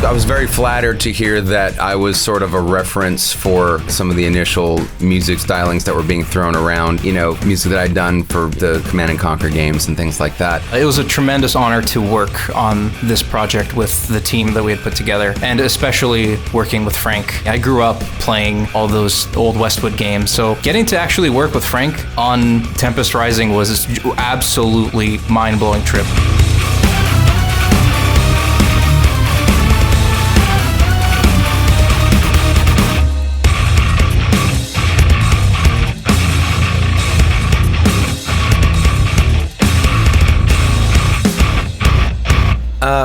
I was very flattered to hear that I was sort of a reference for some of the initial music stylings that were being thrown around, music that I'd done for the Command & Conquer games and things like that. It was a tremendous honor to work on this project with the team that we had put together, and especially working with Frank. I grew up playing all those old Westwood games, so getting to actually work with Frank on Tempest Rising was an absolutely mind-blowing trip.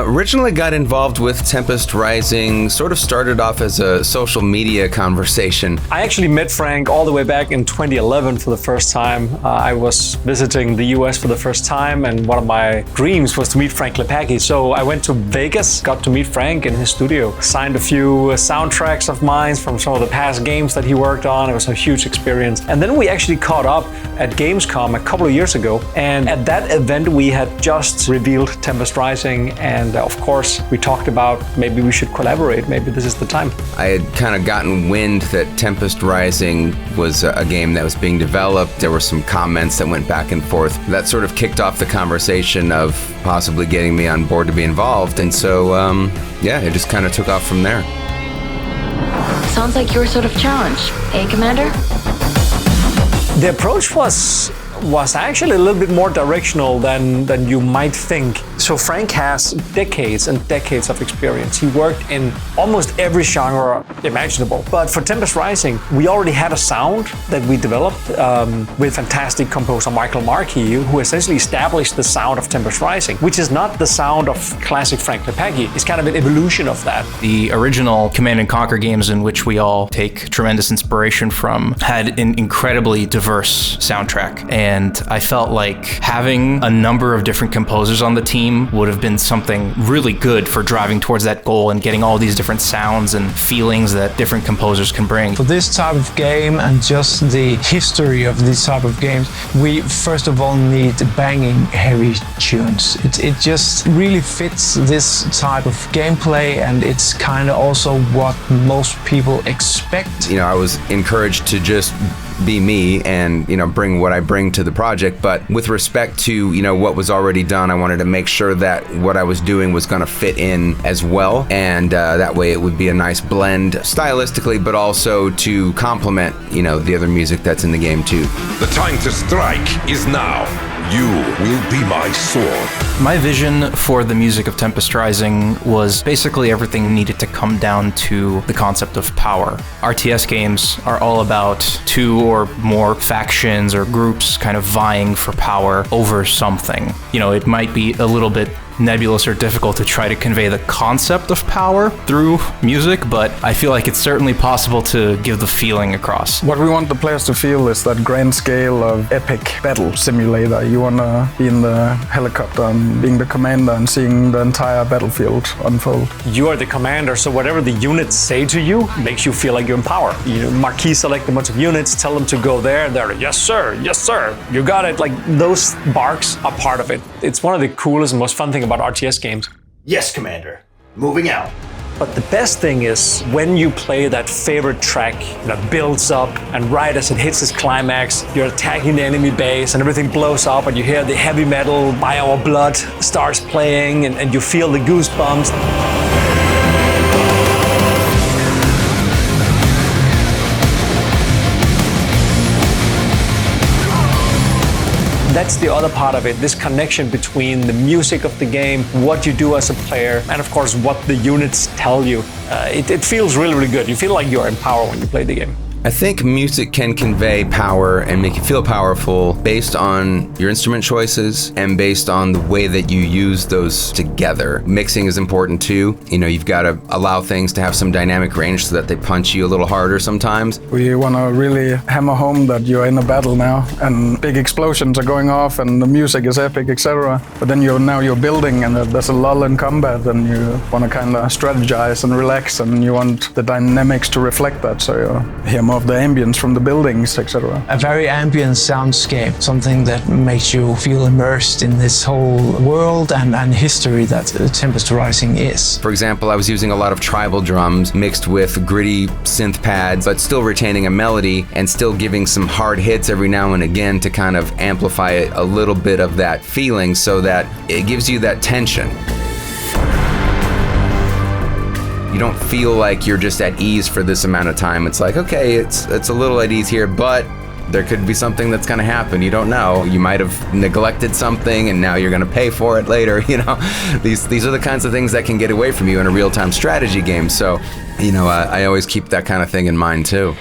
Originally got involved with Tempest Rising, sort of started off as a social media conversation. I actually met Frank all the way back in 2011 for the first time. I was visiting the US for the first time, and one of my dreams was to meet Frank Klepacki. So I went to Vegas, got to meet Frank in his studio, signed a few soundtracks of mine from some of the past games that he worked on. It was a huge experience. And then we actually caught up at Gamescom a couple of years ago. And at that event, we had just revealed Tempest Rising, and of course, we talked about maybe we should collaborate, maybe this is the time. I had kind of gotten wind that Tempest Rising was a game that was being developed. There were some comments that went back and forth. That sort of kicked off the conversation of possibly getting me on board to be involved. And so, it just kind of took off from there. Sounds like your sort of challenge, eh, Commander? The approach was actually a little bit more directional than you might think. So Frank has decades and decades of experience. He worked in almost every genre imaginable. But for Tempest Rising, we already had a sound that we developed with fantastic composer Michael Markie, who essentially established the sound of Tempest Rising, which is not the sound of classic Frank Klepacki. It's kind of an evolution of that. The original Command & Conquer games, in which we all take tremendous inspiration from, had an incredibly diverse soundtrack. And I felt like having a number of different composers on the team would have been something really good for driving towards that goal and getting all these different sounds and feelings that different composers can bring. For this type of game and just the history of this type of games, we first of all need banging heavy tunes. It just really fits this type of gameplay, and it's kind of also what most people expect. I was encouraged to just be me and bring what I bring to the project, but with respect to what was already done, I wanted to make sure that what I was doing was going to fit in as well, and that way it would be a nice blend stylistically, but also to complement the other music that's in the game too. The time to strike is now. You will be my sword. My vision for the music of Tempest Rising was basically everything needed to come down to the concept of power. RTS games are all about two or more factions or groups kind of vying for power over something. It might be a little bit nebulous or difficult to try to convey the concept of power through music, but I feel like it's certainly possible to give the feeling across. What we want the players to feel is that grand scale of epic battle simulator. You want to be in the helicopter and being the commander and seeing the entire battlefield unfold. You are the commander, so whatever the units say to you makes you feel like you're in power. Marquis select a bunch of units, tell them to go there. They're like, yes sir, you got it. Like, those barks are part of it. It's one of the coolest and most fun things about RTS games. Yes, Commander. Moving out. But the best thing is when you play that favorite track that builds up, and right as it hits its climax, you're attacking the enemy base and everything blows up, and you hear the heavy metal By Our Blood starts playing, and you feel the goosebumps. That's the other part of it, this connection between the music of the game, what you do as a player, and of course what the units tell you. It feels really, really good. You feel like you're in power when you play the game. I think music can convey power and make you feel powerful based on your instrument choices and based on the way that you use those together. Mixing is important too. You've got to allow things to have some dynamic range so that they punch you a little harder sometimes. We want to really hammer home that you're in a battle now and big explosions are going off and the music is epic, etc. But then you're building and there's a lull in combat, and you want to kind of strategize and relax, and you want the dynamics to reflect that. So you hear some of the ambience from the buildings, etc. A very ambient soundscape, something that makes you feel immersed in this whole world and history that Tempest Rising is. For example, I was using a lot of tribal drums mixed with gritty synth pads, but still retaining a melody and still giving some hard hits every now and again to kind of amplify a little bit of that feeling so that it gives you that tension. You don't feel like you're just at ease for this amount of time. It's like, okay, it's a little at ease here, but there could be something that's going to happen. You don't know. You might have neglected something and now you're going to pay for it later. You know, these are the kinds of things that can get away from you in a real-time strategy game. So, you know, I always keep that kind of thing in mind too.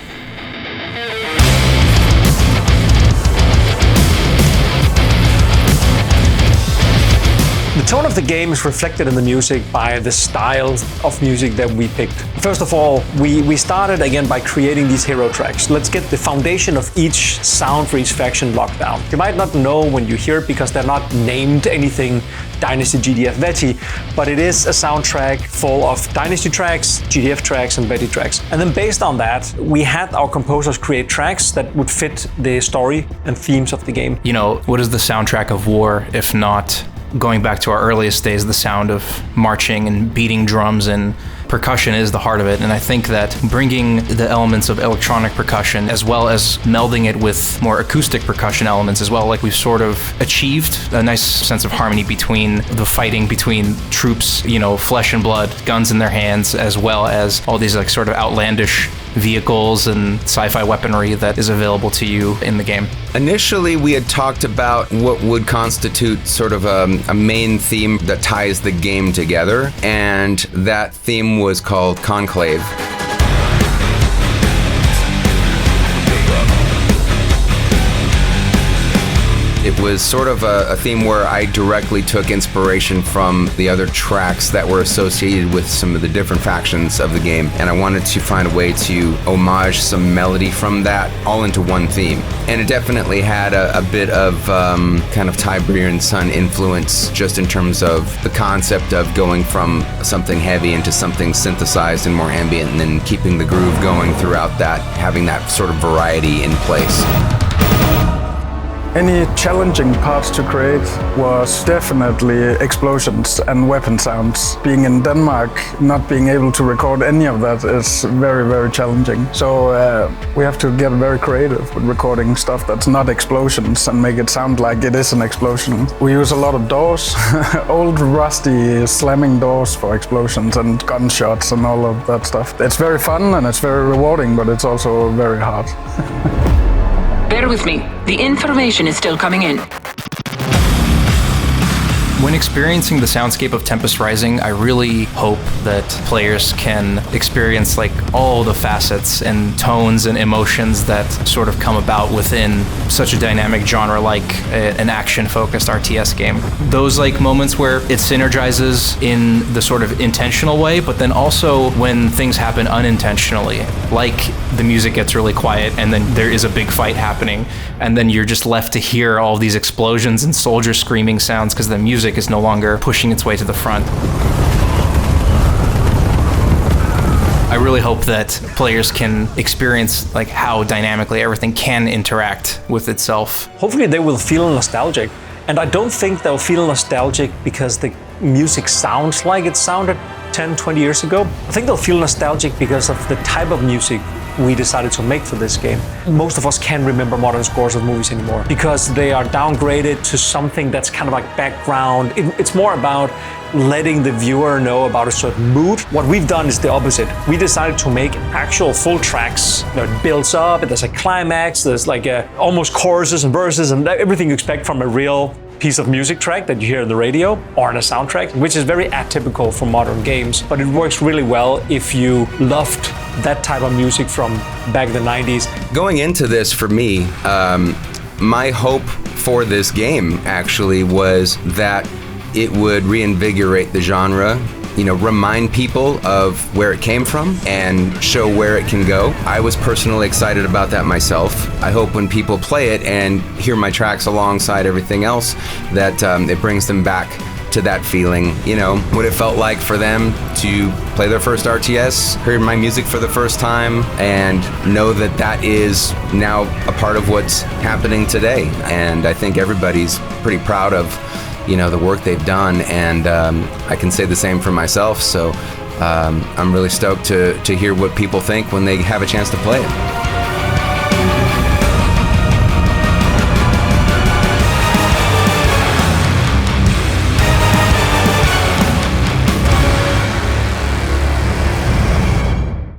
The tone of the game is reflected in the music by the style of music that we picked. First of all, we started again by creating these hero tracks. Let's get the foundation of each sound for each faction locked down. You might not know when you hear it because they're not named anything Dynasty, GDF, Veti, but it is a soundtrack full of Dynasty tracks, GDF tracks, and Veti tracks. And then based on that, we had our composers create tracks that would fit the story and themes of the game. You know, what is the soundtrack of war if not, going back to our earliest days, the sound of marching and beating drums, and percussion is the heart of it. And I think that bringing the elements of electronic percussion as well as melding it with more acoustic percussion elements as well, like we've sort of achieved a nice sense of harmony between the fighting between troops, you know, flesh and blood, guns in their hands, as well as all these like sort of outlandish vehicles and sci-fi weaponry that is available to you in the game. Initially, we had talked about what would constitute sort of a main theme that ties the game together, and that theme was called Conclave. It was sort of a theme where I directly took inspiration from the other tracks that were associated with some of the different factions of the game, and I wanted to find a way to homage some melody from that all into one theme. And it definitely had a bit of kind of Tiberian Sun influence, just in terms of the concept of going from something heavy into something synthesized and more ambient, and then keeping the groove going throughout that, having that sort of variety in place. Any challenging parts to create was definitely explosions and weapon sounds. Being in Denmark, not being able to record any of that is very, very challenging. So we have to get very creative with recording stuff that's not explosions and make it sound like it is an explosion. We use a lot of doors, old rusty slamming doors for explosions and gunshots and all of that stuff. It's very fun and it's very rewarding, but it's also very hard. Bear with me. The information is still coming in. When experiencing the soundscape of Tempest Rising, I really hope that players can experience like all the facets and tones and emotions that sort of come about within such a dynamic genre like an action-focused RTS game. Those like moments where it synergizes in the sort of intentional way, but then also when things happen unintentionally, like the music gets really quiet and then there is a big fight happening, and then you're just left to hear all these explosions and soldier screaming sounds because the music is no longer pushing its way to the front. I really hope that players can experience like how dynamically everything can interact with itself. Hopefully they will feel nostalgic. And I don't think they'll feel nostalgic because the music sounds like it sounded 10, 20 years ago. I think they'll feel nostalgic because of the type of music we decided to make for this game. Most of us can't remember modern scores of movies anymore because they are downgraded to something that's kind of like background. It's more about letting the viewer know about a certain mood. What we've done is the opposite. We decided to make actual full tracks. It builds up, there's a climax, there's like almost choruses and verses and everything you expect from a real piece of music track that you hear on the radio or on a soundtrack, which is very atypical for modern games, but it works really well if you loved that type of music from back in the 90s. Going into this for me, my hope for this game actually was that it would reinvigorate the genre, you know, remind people of where it came from and show where it can go. I was personally excited about that myself. I hope when people play it and hear my tracks alongside everything else that it brings them back to that feeling, you know, what it felt like for them to play their first RTS, hear my music for the first time, and know that that is now a part of what's happening today. And I think everybody's pretty proud of, you know, the work they've done, and I can say the same for myself. So I'm really stoked to hear what people think when they have a chance to play it.